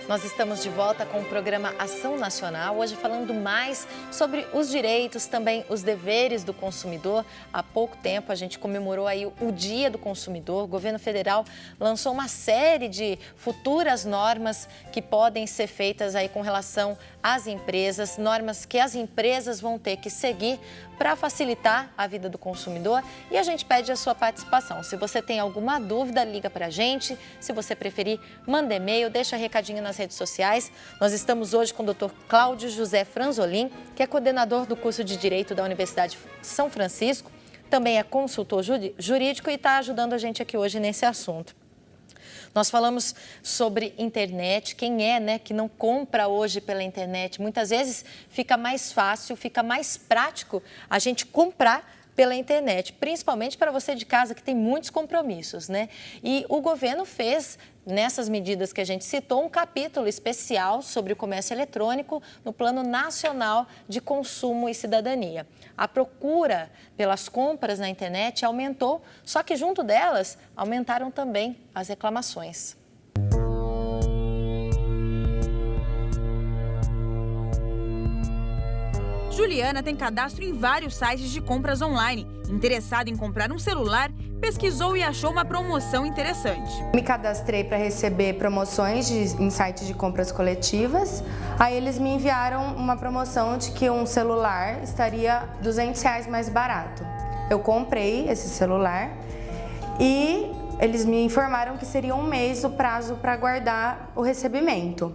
Nós estamos de volta com o programa Ação Nacional, hoje falando mais sobre os direitos, também os deveres do consumidor. Há pouco tempo a gente comemorou aí o Dia do Consumidor. O governo federal lançou uma série de futuras normas que podem ser feitas aí com relação às empresas, normas que as empresas vão ter que seguir para facilitar a vida do consumidor, e a gente pede a sua participação. Se você tem alguma dúvida, liga para a gente. Se você preferir, manda e-mail, deixa recadinho nas redes sociais. Nós estamos hoje com o Dr. Cláudio José Franzolin, que é coordenador do curso de Direito da Universidade São Francisco, também é consultor jurídico e está ajudando a gente aqui hoje nesse assunto. Nós falamos sobre internet, quem é, que não compra hoje pela internet. Muitas vezes fica mais fácil, fica mais prático a gente comprar pela internet, principalmente para você de casa que tem muitos compromissos, né? E o governo fez, nessas medidas que a gente citou, um capítulo especial sobre o comércio eletrônico no Plano Nacional de Consumo e Cidadania. A procura pelas compras na internet aumentou, só que junto delas aumentaram também as reclamações. Juliana tem cadastro em vários sites de compras online. Interessada em comprar um celular, pesquisou e achou uma promoção interessante. Me cadastrei para receber promoções em sites de compras coletivas. Aí eles me enviaram uma promoção de que um celular estaria R$200 mais barato. Eu comprei esse celular e eles me informaram que seria 1 mês o prazo para aguardar o recebimento.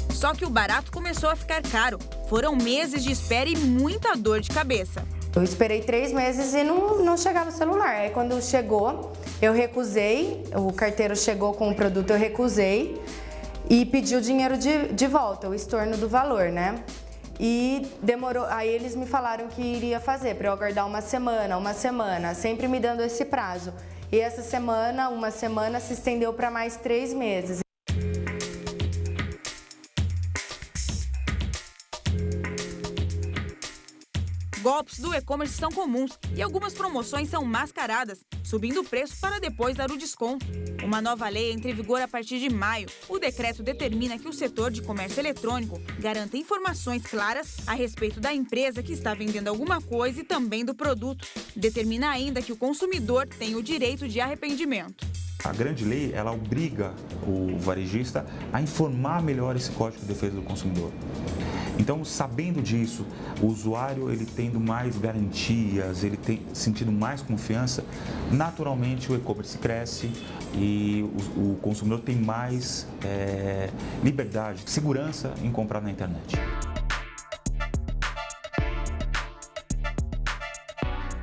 Só que o barato começou a ficar caro. Foram meses de espera e muita dor de cabeça. Eu esperei 3 meses e não chegava o celular. Aí quando chegou, eu recusei, o carteiro chegou com o produto, eu recusei e pedi o dinheiro de volta, o estorno do valor, né? E demorou, aí eles me falaram que iria fazer para eu aguardar uma semana, sempre me dando esse prazo. E essa semana, uma semana, se estendeu para mais 3 meses. Golpes do e-commerce são comuns e algumas promoções são mascaradas, subindo o preço para depois dar o desconto. Uma nova lei entra em vigor a partir de maio. O decreto determina que o setor de comércio eletrônico garanta informações claras a respeito da empresa que está vendendo alguma coisa e também do produto. Determina ainda que o consumidor tem o direito de arrependimento. A grande lei, ela obriga o varejista a informar melhor esse Código de Defesa do Consumidor. Então, sabendo disso, o usuário ele tendo mais garantias, ele tem sentido mais confiança, naturalmente o e-commerce cresce e o consumidor tem mais liberdade, segurança em comprar na internet.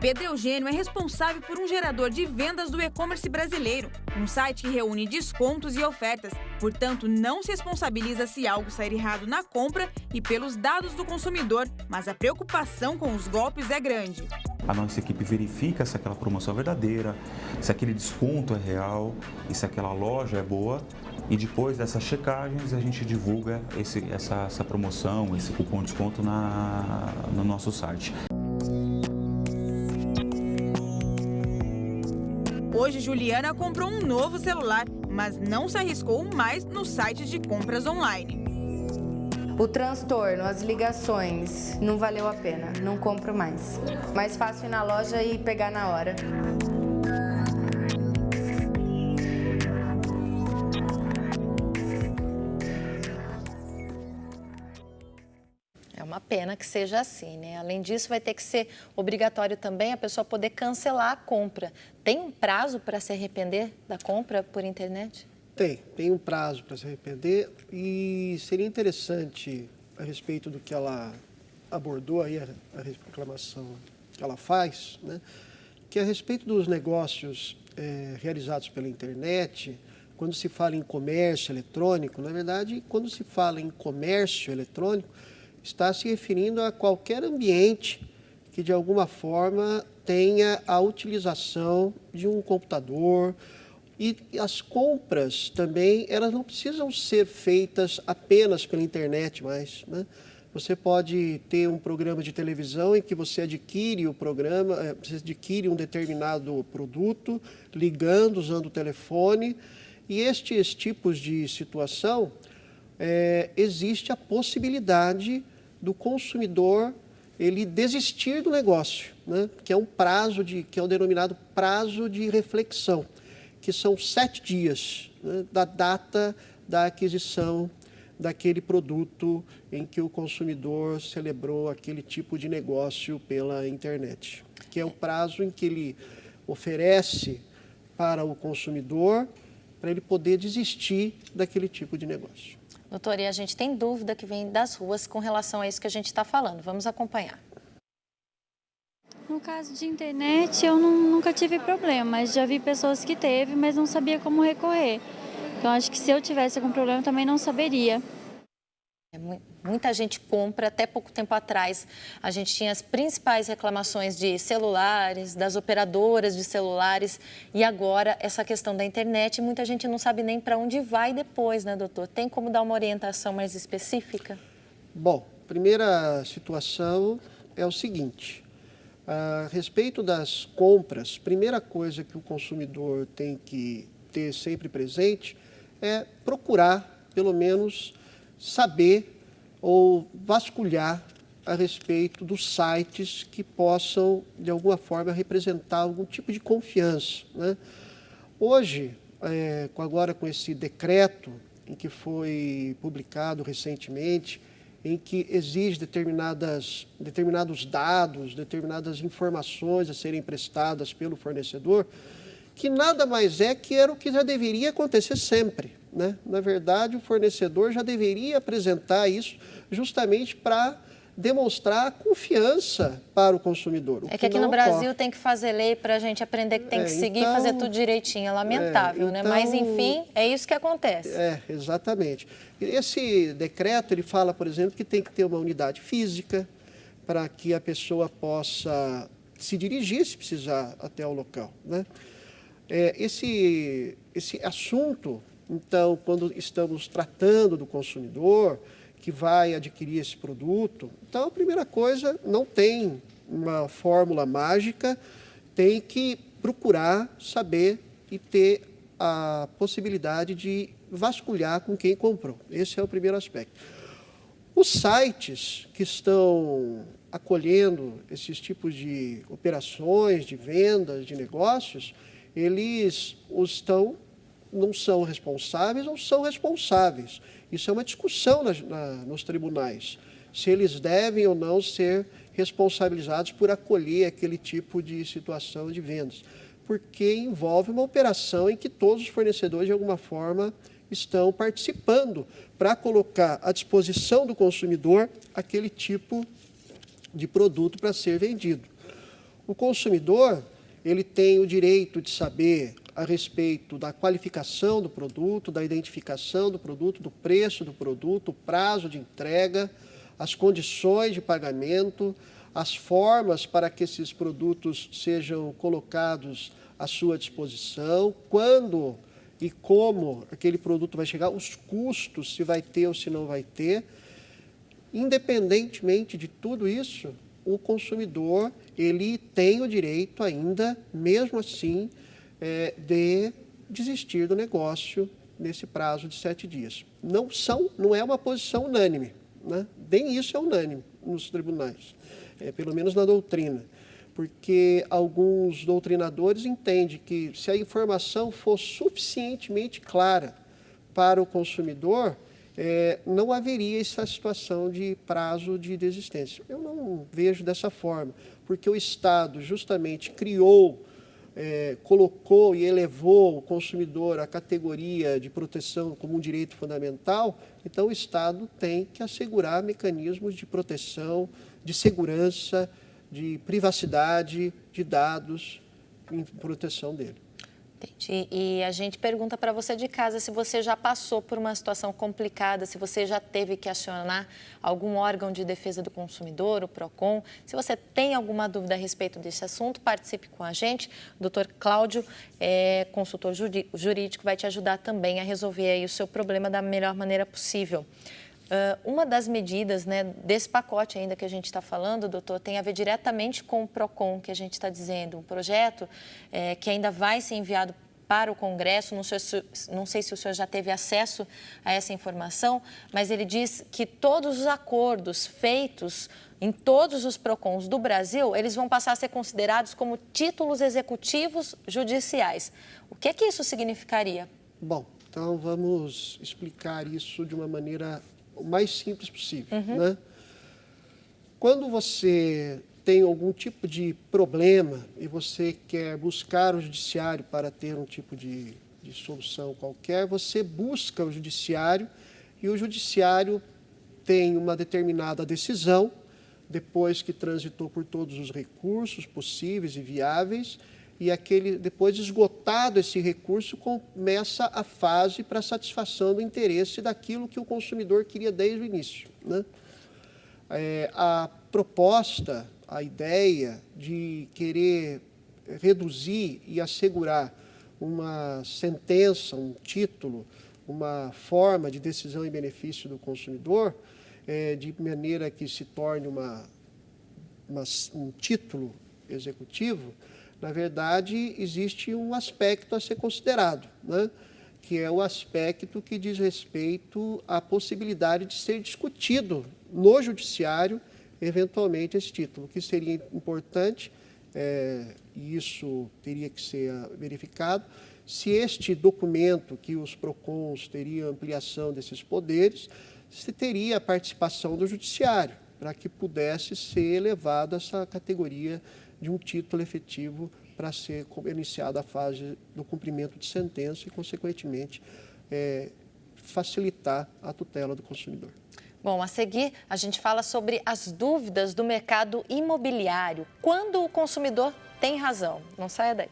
Pedro Eugênio é responsável por um gerador de vendas do e-commerce brasileiro, um site que reúne descontos e ofertas, portanto não se responsabiliza se algo sair errado na compra e pelos dados do consumidor, mas a preocupação com os golpes é grande. A nossa equipe verifica se aquela promoção é verdadeira, se aquele desconto é real e se aquela loja é boa. E depois dessas checagens a gente divulga essa promoção, esse cupom de desconto no nosso site. Hoje, Juliana comprou um novo celular, mas não se arriscou mais nos sites de compras online. O transtorno, as ligações, não valeu a pena, não compro mais. Mais fácil ir na loja e pegar na hora. Uma pena que seja assim, né? Além disso, vai ter que ser obrigatório também a pessoa poder cancelar a compra. Tem um prazo para se arrepender da compra por internet? Tem um prazo para se arrepender e seria interessante, a respeito do que ela abordou aí, a reclamação que ela faz, né? Que a respeito dos negócios realizados pela internet, quando se fala em comércio eletrônico, na verdade, quando se fala em comércio eletrônico, está se referindo a qualquer ambiente que, de alguma forma, tenha a utilização de um computador. E as compras também, elas não precisam ser feitas apenas pela internet mais, né? Você pode ter um programa de televisão em que você adquire o programa, você adquire um determinado produto, ligando, usando o telefone. E estes tipos de situação, existe a possibilidade do consumidor ele desistir do negócio, né? Que é que é o denominado prazo de reflexão, que são 7 dias, né, da data da aquisição daquele produto em que o consumidor celebrou aquele tipo de negócio pela internet, que é o prazo em que ele oferece para o consumidor para ele poder desistir daquele tipo de negócio. Doutor, e a gente tem dúvida que vem das ruas com relação a isso que a gente está falando. Vamos acompanhar. No caso de internet, eu nunca tive problema, mas já vi pessoas que teve, mas não sabia como recorrer. Então, acho que se eu tivesse algum problema, também não saberia. Muita gente compra, até pouco tempo atrás, a gente tinha as principais reclamações de celulares, das operadoras de celulares, e agora essa questão da internet, muita gente não sabe nem para onde vai depois, né, doutor? Tem como dar uma orientação mais específica? Bom, primeira situação é o seguinte, a respeito das compras, primeira coisa que o consumidor tem que ter sempre presente é procurar, pelo menos, saber ou vasculhar a respeito dos sites que possam, de alguma forma, representar algum tipo de confiança, né? Hoje, agora com esse decreto em que foi publicado recentemente, em que exige determinados dados, determinadas informações a serem prestadas pelo fornecedor, que nada mais que era o que já deveria acontecer sempre, né? Na verdade, o fornecedor já deveria apresentar isso justamente para demonstrar confiança para o consumidor. É que aqui no Brasil tem que fazer lei para a gente aprender que tem que seguir e fazer tudo direitinho. É lamentável, né? Mas, enfim, é isso que acontece. Exatamente. Esse decreto, ele fala, por exemplo, que tem que ter uma unidade física para que a pessoa possa se dirigir, se precisar, até o local, né? Esse assunto, então, quando estamos tratando do consumidor que vai adquirir esse produto, então, a primeira coisa, não tem uma fórmula mágica, tem que procurar saber e ter a possibilidade de vasculhar com quem comprou. Esse é o primeiro aspecto. Os sites que estão acolhendo esses tipos de operações, de vendas, de negócios, eles não são responsáveis ou são responsáveis. Isso é uma discussão nos tribunais, se eles devem ou não ser responsabilizados por acolher aquele tipo de situação de vendas, porque envolve uma operação em que todos os fornecedores, de alguma forma, estão participando para colocar à disposição do consumidor aquele tipo de produto para ser vendido. O consumidor, ele tem o direito de saber a respeito da qualificação do produto, da identificação do produto, do preço do produto, o prazo de entrega, as condições de pagamento, as formas para que esses produtos sejam colocados à sua disposição, quando e como aquele produto vai chegar, os custos, se vai ter ou se não vai ter. Independentemente de tudo isso, o consumidor, ele tem o direito ainda, mesmo assim, de desistir do negócio nesse prazo de 7 dias. Não é uma posição unânime, né? Nem isso é unânime nos tribunais, pelo menos na doutrina, porque alguns doutrinadores entendem que se a informação for suficientemente clara para o consumidor, não haveria essa situação de prazo de desistência. Eu não vejo dessa forma, porque o Estado justamente colocou e elevou o consumidor à categoria de proteção como um direito fundamental, então o Estado tem que assegurar mecanismos de proteção, de segurança, de privacidade de dados em proteção dele. Entendi. E a gente pergunta para você de casa se você já passou por uma situação complicada, se você já teve que acionar algum órgão de defesa do consumidor, o PROCON. Se você tem alguma dúvida a respeito desse assunto, participe com a gente. O Dr. Cláudio, consultor jurídico, vai te ajudar também a resolver aí o seu problema da melhor maneira possível. Uma das medidas, né, desse pacote ainda que a gente está falando, doutor, tem a ver diretamente com o PROCON, que a gente está dizendo, um projeto que ainda vai ser enviado para o Congresso. Não sei se o senhor já teve acesso a essa informação, mas ele diz que todos os acordos feitos em todos os PROCONs do Brasil, eles vão passar a ser considerados como títulos executivos judiciais. O que é que isso significaria? Bom, então vamos explicar isso de uma maneira o mais simples possível, né? Quando você tem algum tipo de problema e você quer buscar o judiciário para ter um tipo de solução qualquer, você busca o judiciário e o judiciário tem uma determinada decisão, depois que transitou por todos os recursos possíveis e viáveis, e depois de esgotado esse recurso, começa a fase para satisfação do interesse daquilo que o consumidor queria desde o início, né? A proposta, a ideia de querer reduzir e assegurar uma sentença, um título, uma forma de decisão em benefício do consumidor, de maneira que se torne um título executivo, na verdade, existe um aspecto a ser considerado, né? Que é o aspecto que diz respeito à possibilidade de ser discutido no judiciário, eventualmente, esse título. O que seria importante, e isso teria que ser verificado, se este documento, que os PROCONs teriam ampliação desses poderes, se teria a participação do judiciário, para que pudesse ser elevado a essa categoria de um título efetivo para ser iniciada a fase do cumprimento de sentença e, consequentemente, facilitar a tutela do consumidor. Bom, a seguir, a gente fala sobre as dúvidas do mercado imobiliário. Quando o consumidor tem razão? Não saia daí.